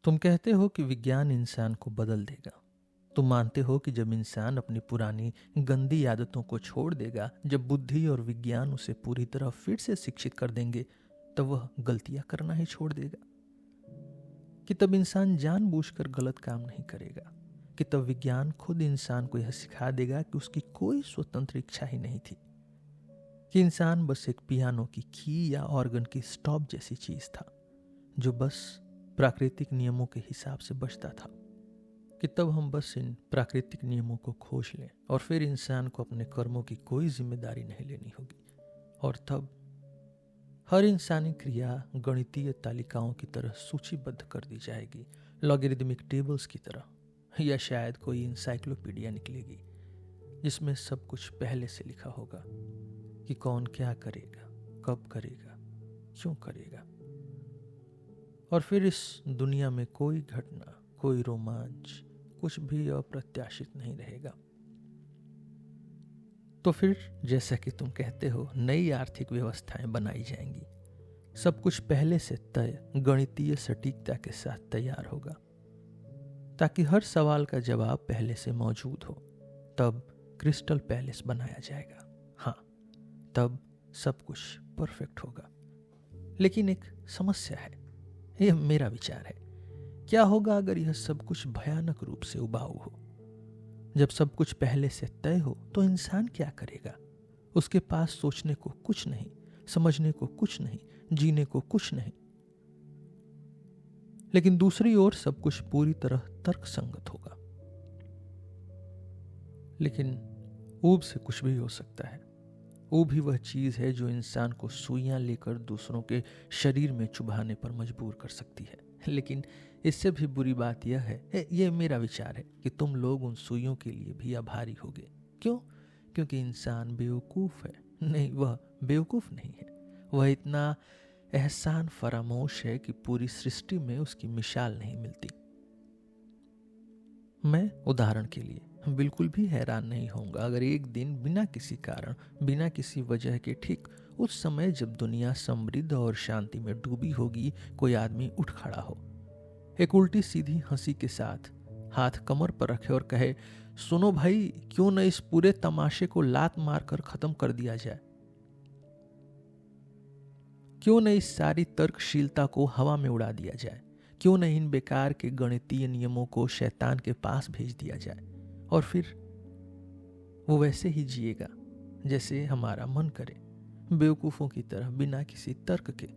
तुम कहते हो कि विज्ञान इंसान को बदल देगा। तुम मानते हो कि जब इंसान अपनी पुरानी गंदी आदतों को छोड़ देगा, जब बुद्धि और विज्ञान उसे पूरी तरह फिर से शिक्षित कर देंगे, तब वह गलतियां करना ही छोड़ देगा। कि तब इंसान जानबूझकर गलत काम नहीं करेगा। कि तब विज्ञान खुद इंसान को यह सिखा देगा कि उसकी कोई स्वतंत्र इच्छा ही नहीं थी, कि इंसान बस एक पियानो की की या ऑर्गन की स्टॉप जैसी चीज था, जो बस प्राकृतिक नियमों के हिसाब से बचता था। कि तब हम बस इन प्राकृतिक नियमों को खोज लें और फिर इंसान को अपने कर्मों की कोई जिम्मेदारी नहीं लेनी होगी। और तब हर इंसानी क्रिया गणितीय तालिकाओं की तरह सूचीबद्ध कर दी जाएगी, लॉगरिदमिक टेबल्स की तरह, या शायद कोई इंसाइक्लोपीडिया निकलेगी जिसमें सब कुछ पहले से लिखा होगा कि कौन क्या करेगा, कब करेगा, क्यों करेगा। और फिर इस दुनिया में कोई घटना, कोई रोमांच, कुछ भी अप्रत्याशित नहीं रहेगा। तो फिर जैसा कि तुम कहते हो, नई आर्थिक व्यवस्थाएं बनाई जाएंगी। सब कुछ पहले से तय गणितीय सटीकता के साथ तैयार होगा, ताकि हर सवाल का जवाब पहले से मौजूद हो। तब क्रिस्टल पैलेस बनाया जाएगा। हाँ, तब सब कुछ परफेक्ट होगा। लेकिन एक समस्या है, यह मेरा विचार है। क्या होगा अगर यह सब कुछ भयानक रूप से उबाऊ हो? जब सब कुछ पहले से तय हो तो इंसान क्या करेगा? उसके पास सोचने को कुछ नहीं, समझने को कुछ नहीं, जीने को कुछ नहीं। लेकिन दूसरी ओर सब कुछ पूरी तरह तर्कसंगत होगा। लेकिन ऊब से कुछ भी हो सकता है। ऊब ही वह चीज है जो इंसान को सुइयां लेकर दूसरों के शरीर में चुभाने पर मजबूर कर सकती है। लेकिन इससे भी बुरी बात यह है, ये मेरा विचार है, कि तुम लोग उन सुइयों के लिए भी आभारी होगे। क्यों? क्योंकि इंसान बेवकूफ है। नहीं, वह बेवकूफ नहीं है। वह इतना एहसान फरामोश है कि पूरी सृष्टि में उसकी मिसाल नहीं मिलती। मैं उदाहरण के लिए बिल्कुल भी हैरान नहीं होऊंगा अगर एक दिन बिना किसी कारण, बिना किसी वजह के, ठीक उस समय जब दुनिया समृद्ध और शांति में डूबी होगी, कोई आदमी उठ खड़ा हो, एक उल्टी सीधी हंसी के साथ हाथ कमर पर रखे और कहे, सुनो भाई, क्यों न इस पूरे तमाशे को लात मारकर खत्म कर दिया जाए? क्यों न इस सारी तर्कशीलता को हवा में उड़ा दिया जाए? क्यों न इन बेकार के गणितीय नियमों को शैतान के पास भेज दिया जाए और फिर वो वैसे ही जिएगा जैसे हमारा मन करे, बेवकूफों की तरह, बिना किसी तर्क के।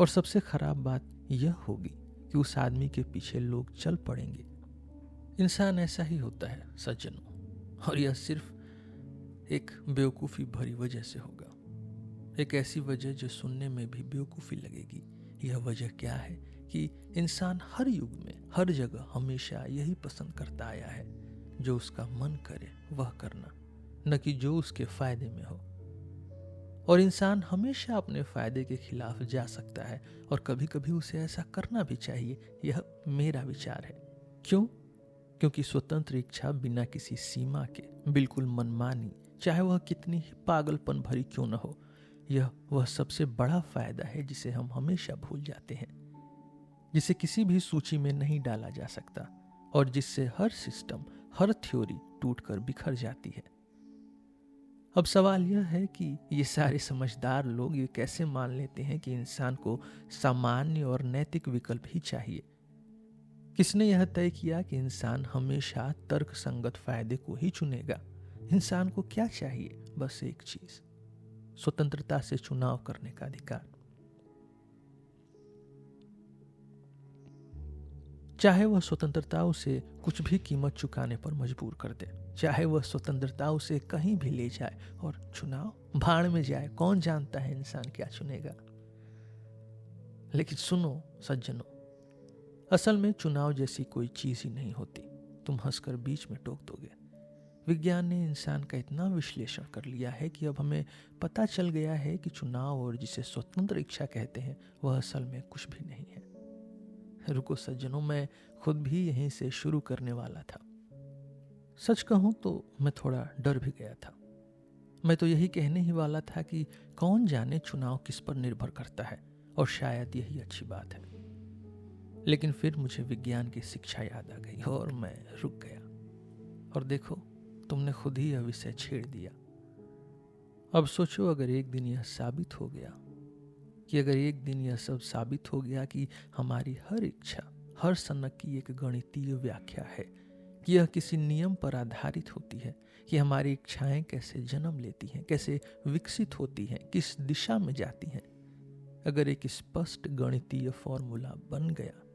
और सबसे खराब बात यह होगी कि उस आदमी के पीछे लोग चल पड़ेंगे। इंसान ऐसा ही होता है सज्जनों, और यह सिर्फ एक बेवकूफ़ी भरी वजह से होगा। एक ऐसी वजह जो सुनने में भी बेवकूफ़ी लगेगी। यह वजह क्या है कि इंसान हर युग में, हर जगह, हमेशा यही पसंद करता आया है, जो उसका मन करे वह करना, न कि जो उसके फायदे में हो। और इंसान हमेशा अपने फायदे के खिलाफ जा सकता है, और कभी कभी उसे ऐसा करना भी चाहिए। यह मेरा विचार है। क्यों? क्योंकि स्वतंत्र इच्छा बिना किसी सीमा के, बिल्कुल मनमानी, चाहे वह कितनी ही पागलपन भरी क्यों न हो, यह वह सबसे बड़ा फायदा है जिसे हम हमेशा भूल जाते हैं, जिसे किसी भी सूची में नहीं डाला जा सकता, और जिससे हर सिस्टम, हर थ्योरी टूटकर बिखर जाती है। अब सवाल यह है कि ये सारे समझदार लोग ये कैसे मान लेते हैं कि इंसान को सामान्य और नैतिक विकल्प ही चाहिए? किसने यह तय किया कि इंसान हमेशा तर्कसंगत फायदे को ही चुनेगा? इंसान को क्या चाहिए? बस एक चीज, स्वतंत्रता से चुनाव करने का अधिकार। चाहे वह स्वतंत्रता उसे कुछ भी कीमत चुकाने पर मजबूर कर दे, चाहे वह स्वतंत्रता उसे कहीं भी ले जाए, और चुनाव भाड़ में जाए। कौन जानता है इंसान क्या चुनेगा? लेकिन सुनो सज्जनों, असल में चुनाव जैसी कोई चीज ही नहीं होती। तुम हंसकर बीच में टोक दोगे। विज्ञान ने इंसान का इतना विश्लेषण कर लिया है कि अब हमें पता चल गया है कि चुनाव, और जिसे स्वतंत्र इच्छा कहते हैं, वह असल में कुछ भी नहीं है। रुको सज्जनों, मैं खुद भी यहीं से शुरू करने वाला था। सच कहूं तो मैं थोड़ा डर भी गया था। मैं तो यही कहने ही वाला था कि कौन जाने चुनाव किस पर निर्भर करता है, और शायद यही अच्छी बात है। लेकिन फिर मुझे विज्ञान की शिक्षा याद आ गई और मैं रुक गया। और देखो, तुमने खुद ही यह विषय छेड़ दिया। अब सोचो, अगर एक दिन यह साबित हो गया अगर एक दिन यह सब साबित हो गया कि हमारी हर इच्छा, हर सनक की एक गणितीय व्याख्या है, कि यह किसी नियम पर आधारित होती है, कि हमारी इच्छाएं कैसे जन्म लेती हैं, कैसे विकसित होती हैं, किस दिशा में जाती हैं, अगर एक स्पष्ट गणितीय फॉर्मूला बन गया,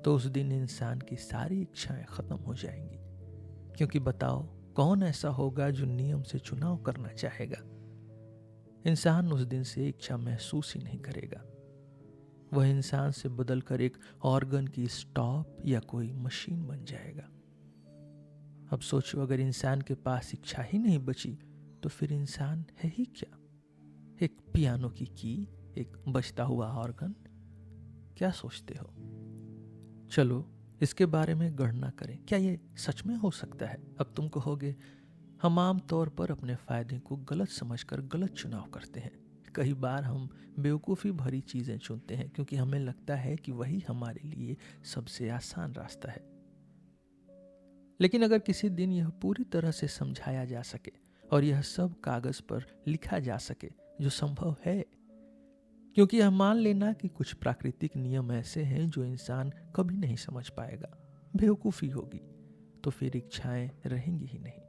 तो उस दिन इंसान की सारी इच्छाएं खत्म हो जाएंगी। क्योंकि बताओ, कौन ऐसा होगा जो नियम से चुनाव करना चाहेगा? इंसान उस दिन से इच्छा महसूस ही नहीं करेगा। वह इंसान से बदलकर एक ऑर्गन की स्टॉप या कोई मशीन बन जाएगा। अब सोचो, अगर इंसान के पास इच्छा ही नहीं बची, तो फिर इंसान है ही क्या? एक पियानो की की, एक बजता हुआ ऑर्गन? क्या सोचते हो? चलो, इसके बारे में गणना करें। क्या ये सच में हो सकता है? अब तुम कहोगे, हम आम तौर पर अपने फायदे को गलत समझकर गलत चुनाव करते हैं। कई बार हम बेवकूफ़ी भरी चीज़ें चुनते हैं क्योंकि हमें लगता है कि वही हमारे लिए सबसे आसान रास्ता है। लेकिन अगर किसी दिन यह पूरी तरह से समझाया जा सके और यह सब कागज पर लिखा जा सके, जो संभव है, क्योंकि यह मान लेना कि कुछ प्राकृतिक नियम ऐसे हैं जो इंसान कभी नहीं समझ पाएगा, बेवकूफ़ी होगी, तो फिर इच्छाएं रहेंगी ही नहीं।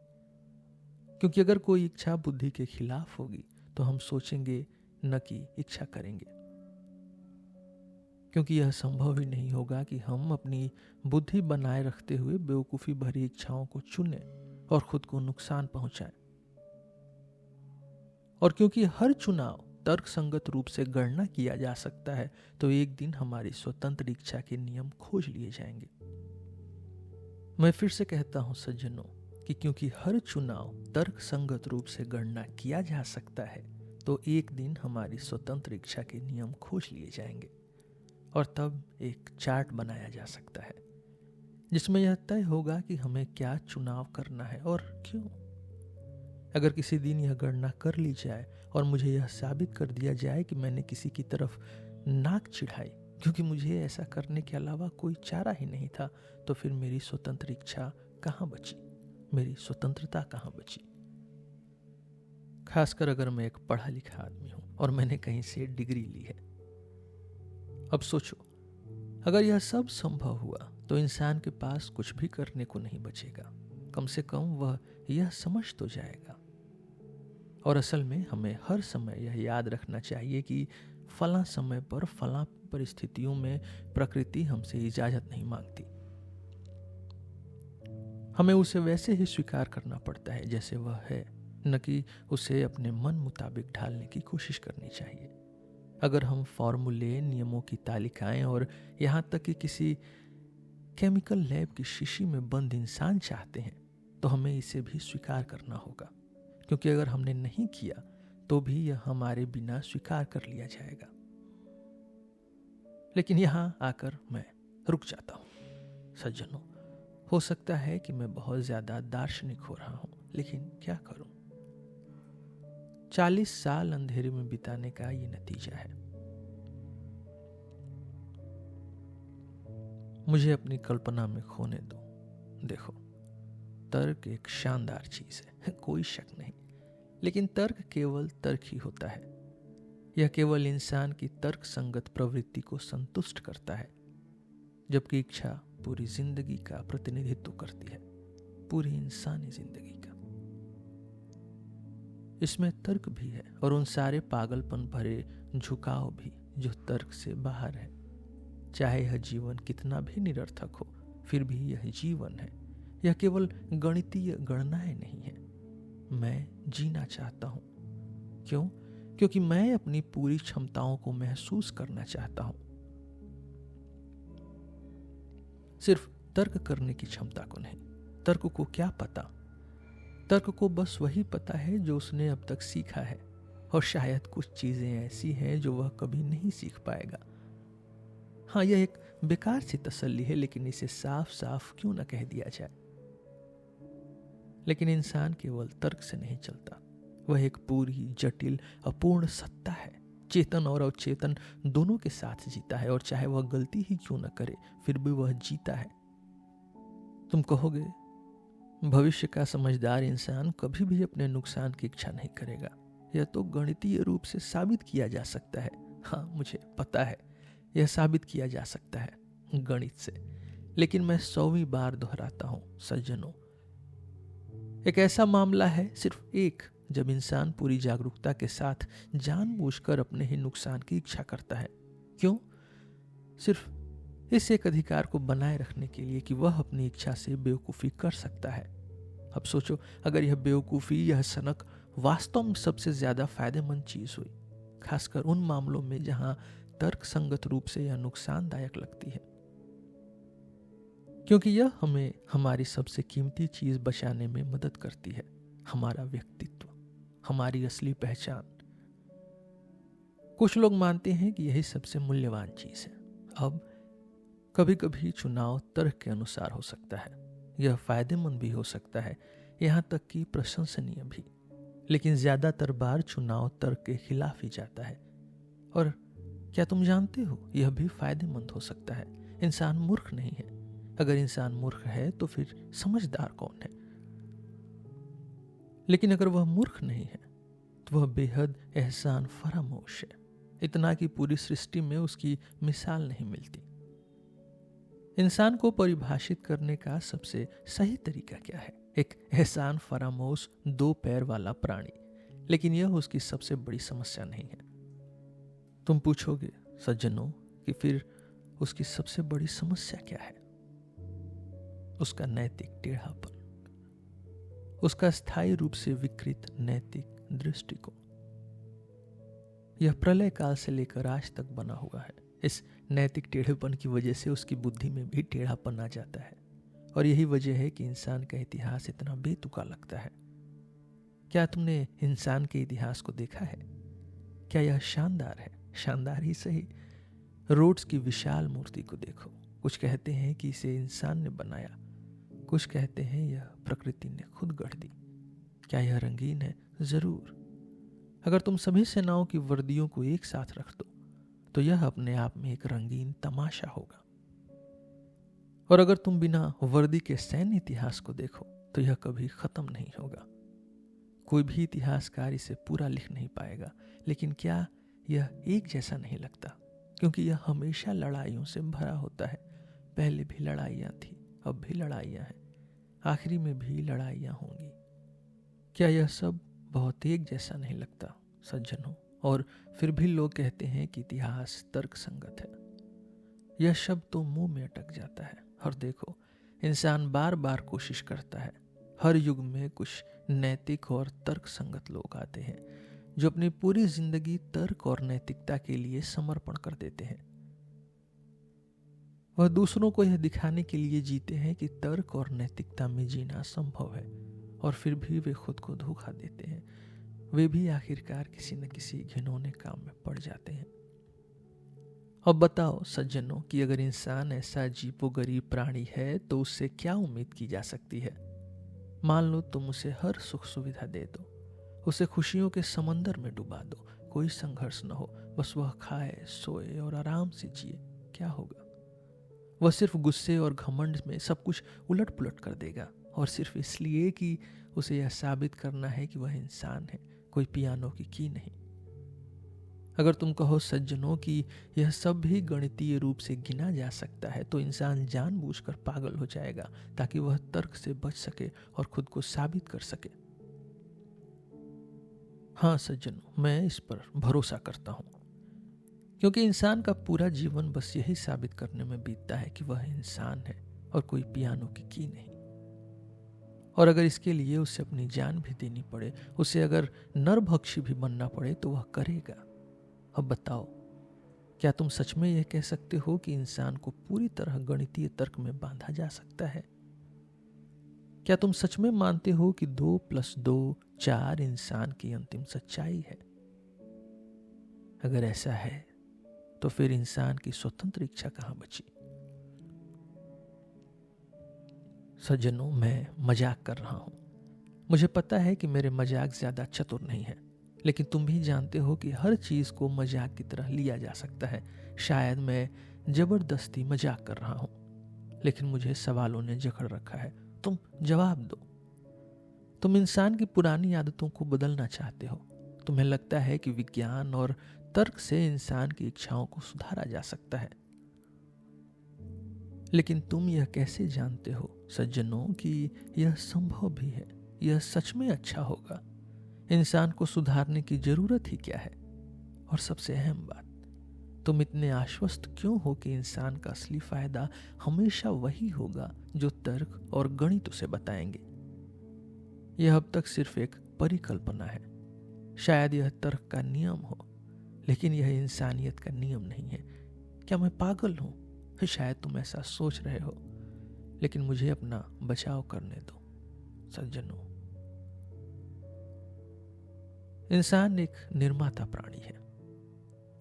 क्योंकि अगर कोई इच्छा बुद्धि के खिलाफ होगी तो हम सोचेंगे, न कि इच्छा करेंगे। क्योंकि यह संभव ही नहीं होगा कि हम अपनी बुद्धि बनाए रखते हुए बेवकूफ़ी भरी इच्छाओं को चुनें और खुद को नुकसान पहुंचाएं। और क्योंकि हर चुनाव तर्क संगत रूप से गणना किया जा सकता है, तो एक दिन हमारी स्वतंत्र इच्छा के नियम खोज लिए जाएंगे। मैं फिर से कहता हूं सज्जनों, कि क्योंकि हर चुनाव तर्क संगत रूप से गणना किया जा सकता है, तो एक दिन हमारी स्वतंत्र इच्छा के नियम खोज लिए जाएंगे और तब एक चार्ट बनाया जा सकता है जिसमें यह तय होगा कि हमें क्या चुनाव करना है और क्यों। अगर किसी दिन यह गणना कर ली जाए और मुझे यह साबित कर दिया जाए कि मैंने किसी की तरफ नाक चिढ़ाई क्योंकि मुझे ऐसा करने के अलावा कोई चारा ही नहीं था, तो फिर मेरी स्वतंत्र इच्छा कहाँ बची, मेरी स्वतंत्रता कहाँ बची? खासकर अगर मैं एक पढ़ा लिखा आदमी हूं और मैंने कहीं से डिग्री ली है। अब सोचो, अगर यह सब संभव हुआ तो इंसान के पास कुछ भी करने को नहीं बचेगा। कम से कम वह यह समझ तो जाएगा। और असल में हमें हर समय यह याद रखना चाहिए कि फलां समय पर फलां परिस्थितियों में प्रकृति हमसे इजाजत नहीं मांगती। हमें उसे वैसे ही स्वीकार करना पड़ता है जैसे वह है, न कि उसे अपने मन मुताबिक ढालने की कोशिश करनी चाहिए। अगर हम फॉर्मूले, नियमों की तालिकाएं और यहाँ तक कि किसी केमिकल लैब की शीशी में बंद इंसान चाहते हैं, तो हमें इसे भी स्वीकार करना होगा, क्योंकि अगर हमने नहीं किया तो भी यह हमारे बिना स्वीकार कर लिया जाएगा। लेकिन यहाँ आकर मैं रुक जाता हूँ सज्जनों। हो सकता है कि मैं बहुत ज्यादा दार्शनिक हो रहा हूं, लेकिन क्या करूं? 40 साल अंधेरे में बिताने का ये नतीजा है। मुझे अपनी कल्पना में खोने दो। देखो, तर्क एक शानदार चीज है, कोई शक नहीं। लेकिन तर्क केवल तर्क ही होता है। यह केवल इंसान की तर्क संगत प्रवृत्ति को संतुष्ट करता है, जबकि इच्छा पूरी जिंदगी का प्रतिनिधित्व करती है, पूरी इंसानी जिंदगी का। इसमें तर्क भी है और उन सारे पागलपन भरे झुकाव भी जो तर्क से बाहर है। चाहे यह जीवन कितना भी निरर्थक हो, फिर भी यह जीवन है। यह केवल गणितीय गणनाएं नहीं है। मैं जीना चाहता हूं। क्यों? क्योंकि मैं अपनी पूरी क्षमताओं को महसूस करना चाहता हूं, सिर्फ तर्क करने की क्षमता को नहीं। तर्क को क्या पता? तर्क को बस वही पता है जो उसने अब तक सीखा है, और शायद कुछ चीजें ऐसी हैं जो वह कभी नहीं सीख पाएगा। हाँ, यह एक बेकार सी तसल्ली है, लेकिन इसे साफ साफ क्यों न कह दिया जाए। लेकिन इंसान केवल तर्क से नहीं चलता। वह एक पूरी जटिल अपूर्ण सत्ता है चेतन और अवचेतन दोनों के साथ जीता है, और चाहे वह गलती ही क्यों न करे फिर भी वह जीता है। तुम कहोगे भविष्य का समझदार इंसान कभी भी अपने नुकसान की इच्छा नहीं करेगा। यह तो गणितीय रूप से साबित किया जा सकता है। हाँ, मुझे पता है यह साबित किया जा सकता है गणित से, लेकिन मैं 100वीं बार दोहराता हूं सज्जनों, एक ऐसा मामला है, सिर्फ एक, जब इंसान पूरी जागरूकता के साथ जानबूझकर अपने ही नुकसान की इच्छा करता है। क्यों? सिर्फ इस एक अधिकार को बनाए रखने के लिए कि वह अपनी इच्छा से बेवकूफ़ी कर सकता है। अब सोचो, अगर यह बेवकूफ़ी, यह सनक वास्तव में सबसे ज़्यादा फायदेमंद चीज़ हुई, खासकर उन मामलों में जहां तर्क संगत रूप से यह नुकसानदायक लगती है, क्योंकि यह हमें हमारी सबसे कीमती चीज़ बचाने में मदद करती है, हमारा व्यक्तित्व, हमारी असली पहचान। कुछ लोग मानते हैं कि यही सबसे मूल्यवान चीज़ है। अब कभी कभी चुनाव तर्क के अनुसार हो सकता है, यह फायदेमंद भी हो सकता है, यहाँ तक कि प्रशंसनीय भी, लेकिन ज्यादातर बार चुनाव तर्क के खिलाफ ही जाता है। और क्या तुम जानते हो, यह भी फायदेमंद हो सकता है। इंसान मूर्ख नहीं है। अगर इंसान मूर्ख है तो फिर समझदार कौन है? लेकिन अगर वह मूर्ख नहीं है तो वह बेहद एहसान फरामोश है, इतना कि पूरी सृष्टि में उसकी मिसाल नहीं मिलती। इंसान को परिभाषित करने का सबसे सही तरीका क्या है? एक एहसान फरामोश 2 पैर वाला प्राणी, लेकिन यह उसकी सबसे बड़ी समस्या नहीं है। तुम पूछोगे सज्जनों कि फिर उसकी सबसे बड़ी समस्या क्या है? उसका नैतिक टेढ़ापन, उसका स्थायी रूप से विकृत नैतिक दृष्टिकोण। यह प्रलय काल से लेकर आज तक बना हुआ है। इस नैतिक टेढ़ेपन की वजह से उसकी बुद्धि में भी टेढ़ापन आ जाता है, और यही वजह है कि इंसान का इतिहास इतना बेतुका लगता है। क्या तुमने इंसान के इतिहास को देखा है? क्या यह शानदार है? शानदार ही सही, रोड्स की विशाल मूर्ति को देखो। कुछ कहते हैं कि इसे इंसान ने बनाया, कुछ कहते हैं यह प्रकृति ने खुद गढ़ दी। क्या यह रंगीन है? जरूर। अगर तुम सभी सेनाओं की वर्दियों को एक साथ रख दो तो यह अपने आप में एक रंगीन तमाशा होगा। और अगर तुम बिना वर्दी के सैन्य इतिहास को देखो तो यह कभी खत्म नहीं होगा। कोई भी इतिहासकार इसे पूरा लिख नहीं पाएगा। लेकिन क्या यह एक जैसा नहीं लगता? क्योंकि यह हमेशा लड़ाइयों से भरा होता है। पहले भी लड़ाइयाँ थी, अब भी लड़ाइयाँ हैं, आखिरी में भी लड़ाइयाँ होंगी। क्या यह सब बहुत एक जैसा नहीं लगता सज्जनों? और फिर भी लोग कहते हैं कि इतिहास तर्क संगत है। यह शब्द तो मुंह में अटक जाता है। और देखो, इंसान बार बार कोशिश करता है। हर युग में कुछ नैतिक और तर्क संगत लोग आते हैं जो अपनी पूरी जिंदगी तर्क और नैतिकता के लिए समर्पण कर देते हैं। वह दूसरों को यह दिखाने के लिए जीते हैं कि तर्क और नैतिकता में जीना संभव है, और फिर भी वे खुद को धोखा देते हैं। वे भी आखिरकार किसी न किसी घिनौने काम में पड़ जाते हैं। अब बताओ सज्जनों कि अगर इंसान ऐसा अजीबोगरीब प्राणी है तो उससे क्या उम्मीद की जा सकती है? मान लो तुम उसे हर सुख सुविधा दे दो, उसे खुशियों के समंदर में डुबा दो, कोई संघर्ष न हो, बस वह खाए, सोए और आराम से जिए। क्या होगा? वह सिर्फ गुस्से और घमंड में सब कुछ उलट पुलट कर देगा, और सिर्फ इसलिए कि उसे यह साबित करना है कि वह इंसान है, कोई पियानो की की नहीं। अगर तुम कहो सज्जनों कि यह सब भी गणितीय रूप से गिना जा सकता है तो इंसान जानबूझकर पागल हो जाएगा ताकि वह तर्क से बच सके और खुद को साबित कर सके। हाँ सज्जनों, मैं इस पर भरोसा करता हूं, क्योंकि इंसान का पूरा जीवन बस यही साबित करने में बीतता है कि वह इंसान है और कोई पियानो की की नहीं। और अगर इसके लिए उसे अपनी जान भी देनी पड़े, उसे अगर नरभक्षी भी बनना पड़े तो वह करेगा। अब बताओ, क्या तुम सच में यह कह सकते हो कि इंसान को पूरी तरह गणितीय तर्क में बांधा जा सकता है? क्या तुम सच में मानते हो कि 2 + 2 4 इंसान की अंतिम सच्चाई है? अगर ऐसा है तो फिर इंसान की स्वतंत्र इच्छा कहां बची? सज्जनों, मैं मजाक कर रहा हूं। मुझे पता है कि मेरे मजाक ज्यादा चतुर नहीं है, लेकिन तुम भी जानते हो कि हर चीज को मजाक की तरह लिया जा सकता है। शायद मैं जबरदस्ती मजाक कर रहा हूं, लेकिन मुझे सवालों ने जकड़ रखा है। तुम जवाब दो। तुम इंसान की पुरानी आदतों को बदलना चाहते हो। तुम्हें लगता है कि विज्ञान और तर्क से इंसान की इच्छाओं को सुधारा जा सकता है, लेकिन तुम यह कैसे जानते हो सज्जनों कि यह संभव भी है? यह सच में अच्छा होगा? इंसान को सुधारने की जरूरत ही क्या है? और सबसे अहम बात, तुम इतने आश्वस्त क्यों हो कि इंसान का असली फायदा हमेशा वही होगा जो तर्क और गणित उसे बताएंगे? यह अब तक सिर्फ एक परिकल्पना है। शायद यह तर्क का नियम हो, लेकिन यह इंसानियत का नियम नहीं है। क्या मैं पागल हूं? शायद तुम ऐसा सोच रहे हो, लेकिन मुझे अपना बचाव करने दो सज्जनों। इंसान एक निर्माता प्राणी है।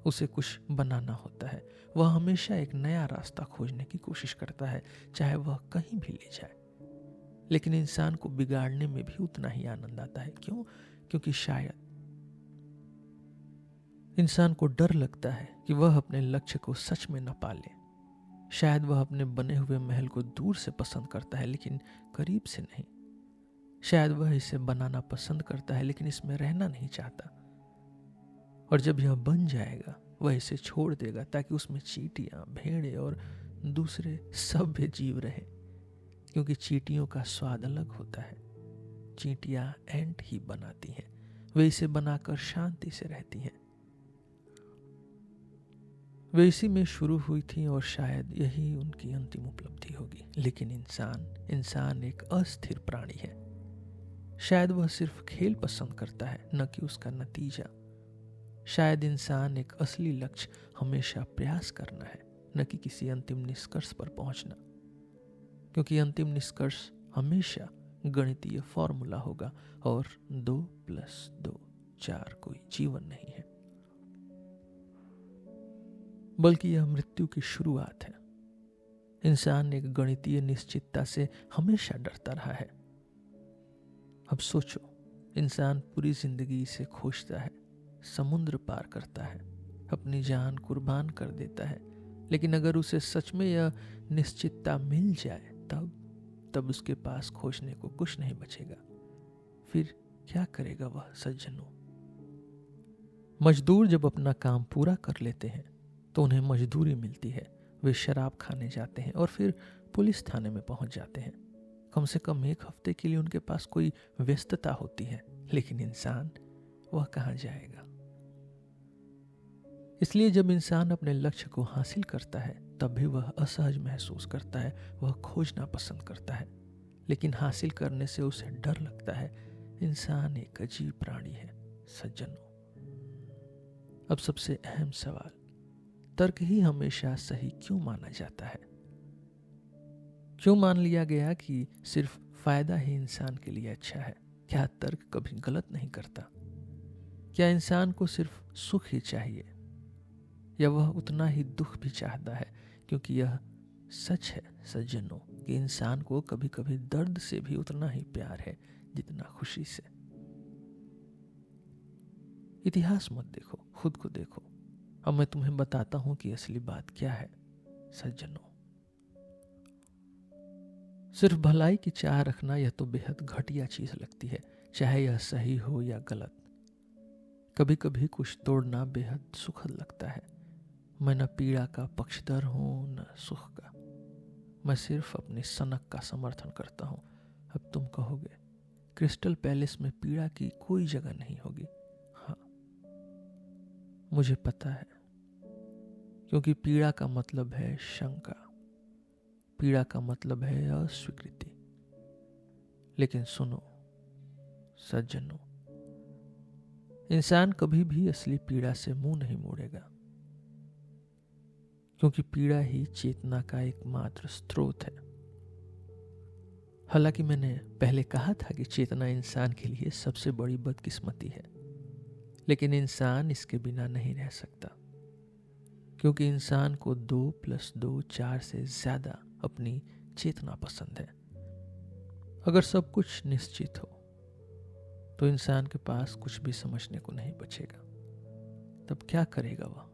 उसे कुछ बनाना होता है। वह हमेशा एक नया रास्ता खोजने की कोशिश करता है, चाहे वह कहीं भी ले जाए। लेकिन इंसान को बिगाड़ने में भी उतना ही आनंद आता है। क्यों? क्योंकि शायद इंसान को डर लगता है कि वह अपने लक्ष्य को सच में न पा ले। शायद वह अपने बने हुए महल को दूर से पसंद करता है, लेकिन करीब से नहीं। शायद वह इसे बनाना पसंद करता है, लेकिन इसमें रहना नहीं चाहता। और जब यह बन जाएगा, वह इसे छोड़ देगा ताकि उसमें चींटियां, भेड़ें और दूसरे सभ्य जीव रहे, क्योंकि चींटियों का स्वाद अलग होता है। चींटियां एंट ही बनाती हैं। वे इसे बनाकर शांति से रहती हैं। वे इसी में शुरू हुई थी और शायद यही उनकी अंतिम उपलब्धि होगी। लेकिन इंसान एक अस्थिर प्राणी है। शायद वह सिर्फ खेल पसंद करता है, न कि उसका नतीजा। शायद इंसान एक असली लक्ष्य हमेशा प्रयास करना है, न कि किसी अंतिम निष्कर्ष पर पहुंचना, क्योंकि अंतिम निष्कर्ष हमेशा गणितीय फॉर्मूला होगा और 2+2 4 कोई जीवन नहीं है, बल्कि यह मृत्यु की शुरुआत है। इंसान एक गणितीय निश्चितता से हमेशा डरता रहा है। अब सोचो, इंसान पूरी जिंदगी इसे खोजता है, समुद्र पार करता है, अपनी जान कुर्बान कर देता है, लेकिन अगर उसे सच में यह निश्चितता मिल जाए, तब उसके पास खोजने को कुछ नहीं बचेगा। फिर क्या करेगा वह सज्जनों? मजदूर जब अपना काम पूरा कर लेते हैं तो उन्हें मजदूरी मिलती है। वे शराब खाने जाते हैं और फिर पुलिस थाने में पहुंच जाते हैं। कम से कम 1 हफ्ते के लिए उनके पास कोई व्यस्तता होती है। लेकिन इंसान, वह कहां जाएगा? इसलिए जब इंसान अपने लक्ष्य को हासिल करता है, तब भी वह असहज महसूस करता है। वह खोजना पसंद करता है, लेकिन हासिल करने से उसे डर लगता है। इंसान एक अजीब प्राणी है सज्जनों। अब सबसे अहम सवाल, तर्क ही हमेशा सही क्यों माना जाता है? क्यों मान लिया गया कि सिर्फ फायदा ही इंसान के लिए अच्छा है? क्या तर्क कभी गलत नहीं करता? क्या इंसान को सिर्फ सुख ही चाहिए, या वह उतना ही दुख भी चाहता है? क्योंकि यह सच है सज्जनों कि इंसान को कभी कभी दर्द से भी उतना ही प्यार है जितना खुशी से। इतिहास मत देखो, खुद को देखो। अब मैं तुम्हें बताता हूं कि असली बात क्या है सज्जनों। सिर्फ भलाई की चाह रखना, यह तो बेहद घटिया चीज लगती है, चाहे यह सही हो या गलत। कभी कभी कुछ तोड़ना बेहद सुखद लगता है। मैं न पीड़ा का पक्षधर हूं न सुख का। मैं सिर्फ अपनी सनक का समर्थन करता हूं। अब तुम कहोगे, क्रिस्टल पैलेस में पीड़ा की कोई जगह नहीं होगी। हाँ, मुझे पता है, क्योंकि पीड़ा का मतलब है शंका, पीड़ा का मतलब है अस्वीकृति। लेकिन सुनो सज्जनों, इंसान कभी भी असली पीड़ा से मुंह नहीं मोड़ेगा, क्योंकि पीड़ा ही चेतना का एकमात्र स्रोत है। हालांकि मैंने पहले कहा था कि चेतना इंसान के लिए सबसे बड़ी बदकिस्मती है, लेकिन इंसान इसके बिना नहीं रह सकता, क्योंकि इंसान को 2+2 4 से ज्यादा अपनी चेतना पसंद है। अगर सब कुछ निश्चित हो, तो इंसान के पास कुछ भी समझने को नहीं बचेगा। तब क्या करेगा वह?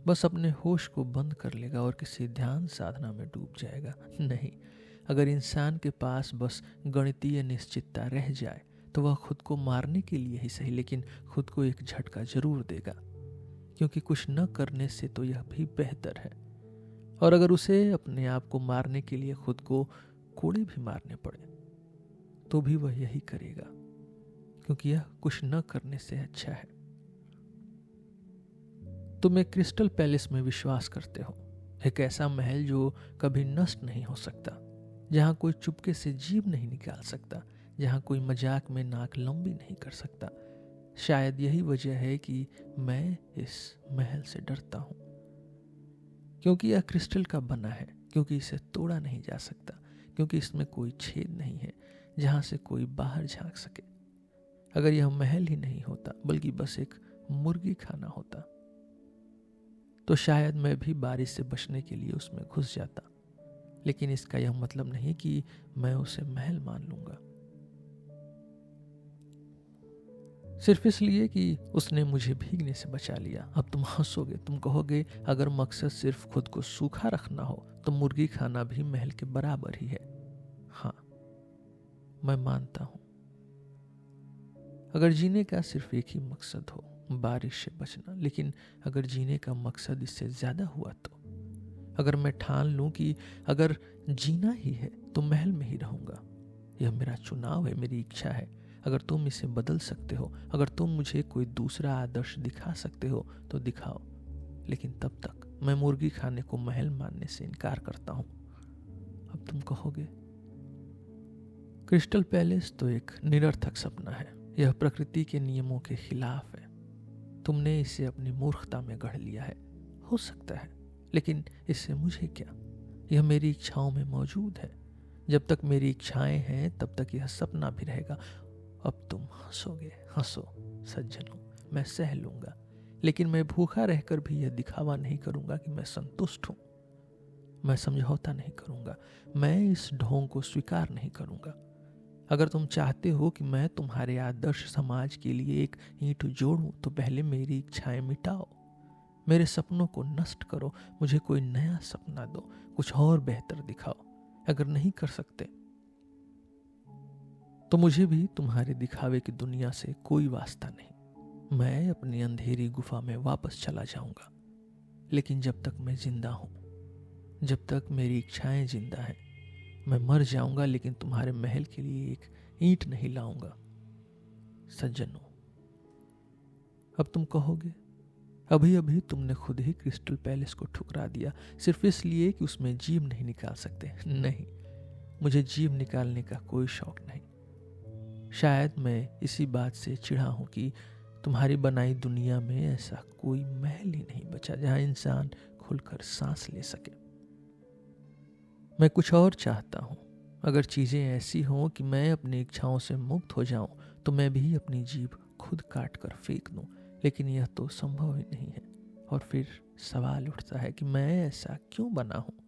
बस अपने होश को बंद कर लेगा और किसी ध्यान साधना में डूब जाएगा। नहीं, अगर इंसान के पास बस गणितीय निश्चितता रह जाए तो वह खुद को मारने के लिए ही सही, लेकिन खुद को एक झटका जरूर देगा, क्योंकि कुछ न करने से तो यह भी बेहतर है। और अगर उसे अपने आप को मारने के लिए खुद को कोड़े भी मारने पड़े तो भी वह यही करेगा, क्योंकि यह कुछ न करने से अच्छा है। तुम एक क्रिस्टल पैलेस में विश्वास करते हो, एक ऐसा महल जो कभी नष्ट नहीं हो सकता, जहां कोई चुपके से जीभ नहीं निकाल सकता, जहां कोई मजाक में नाक लंबी नहीं कर सकता। शायद यही वजह है कि मैं इस महल से डरता हूं, क्योंकि यह क्रिस्टल का बना है, क्योंकि इसे तोड़ा नहीं जा सकता, क्योंकि इसमें कोई छेद नहीं है जहां से कोई बाहर झांक सके। अगर यह महल ही नहीं होता बल्कि बस एक मुर्गी खाना होता तो शायद मैं भी बारिश से बचने के लिए उसमें घुस जाता, लेकिन इसका यह मतलब नहीं कि मैं उसे महल मान लूंगा सिर्फ इसलिए कि उसने मुझे भीगने से बचा लिया। अब तुम हंसोगे, तुम कहोगे अगर मकसद सिर्फ खुद को सूखा रखना हो तो मुर्गी खाना भी महल के बराबर ही है। हाँ, मैं मानता हूं। अगर जीने का सिर्फ एक ही मकसद हो, बारिश से बचना, लेकिन अगर जीने का मकसद इससे ज्यादा हुआ तो अगर मैं ठान लूं कि अगर जीना ही है तो महल में ही रहूंगा, यह मेरा चुनाव है, मेरी इच्छा है। अगर तुम इसे बदल सकते हो, अगर तुम मुझे कोई दूसरा आदर्श दिखा सकते हो तो दिखाओ, लेकिन तब तक मैं मुर्गी खाने को महल मानने से इनकार करता हूं। अब तुम कहोगे क्रिस्टल पैलेस तो एक निरर्थक सपना है, यह प्रकृति के नियमों के खिलाफ है, तुमने इसे अपनी मूर्खता में गढ़ लिया है। हो सकता है, लेकिन इससे मुझे क्या? यह मेरी इच्छाओं में मौजूद है। जब तक मेरी इच्छाएं हैं तब तक यह सपना भी रहेगा। अब तुम हंसोगे, हंसो सज्जनों, मैं सह लूंगा, लेकिन मैं भूखा रहकर भी यह दिखावा नहीं करूंगा कि मैं संतुष्ट हूं। मैं समझौता नहीं करूंगा, मैं इस ढोंग को स्वीकार नहीं करूंगा। अगर तुम चाहते हो कि मैं तुम्हारे आदर्श समाज के लिए एक ईंट जोड़ूं तो पहले मेरी इच्छाएं मिटाओ, मेरे सपनों को नष्ट करो, मुझे कोई नया सपना दो, कुछ और बेहतर दिखाओ। अगर नहीं कर सकते तो मुझे भी तुम्हारे दिखावे की दुनिया से कोई वास्ता नहीं। मैं अपनी अंधेरी गुफा में वापस चला जाऊंगा, लेकिन जब तक मैं जिंदा हूं, जब तक मेरी इच्छाएं जिंदा हैं, मैं मर जाऊंगा लेकिन तुम्हारे महल के लिए एक ईंट नहीं लाऊंगा। सज्जनों, अब तुम कहोगे अभी अभी तुमने खुद ही क्रिस्टल पैलेस को ठुकरा दिया सिर्फ इसलिए कि उसमें जीभ नहीं निकाल सकते। नहीं, मुझे जीभ निकालने का कोई शौक नहीं। शायद मैं इसी बात से चिढ़ा हूं कि तुम्हारी बनाई दुनिया में ऐसा कोई महल ही नहीं बचा जहां इंसान खुलकर सांस ले सके। मैं कुछ और चाहता हूं। अगर चीजें ऐसी हों कि मैं अपनी इच्छाओं से मुक्त हो जाऊं तो मैं भी अपनी जीभ खुद काट कर फेंक दूं, लेकिन यह तो संभव ही नहीं है। और फिर सवाल उठता है कि मैं ऐसा क्यों बना हूं?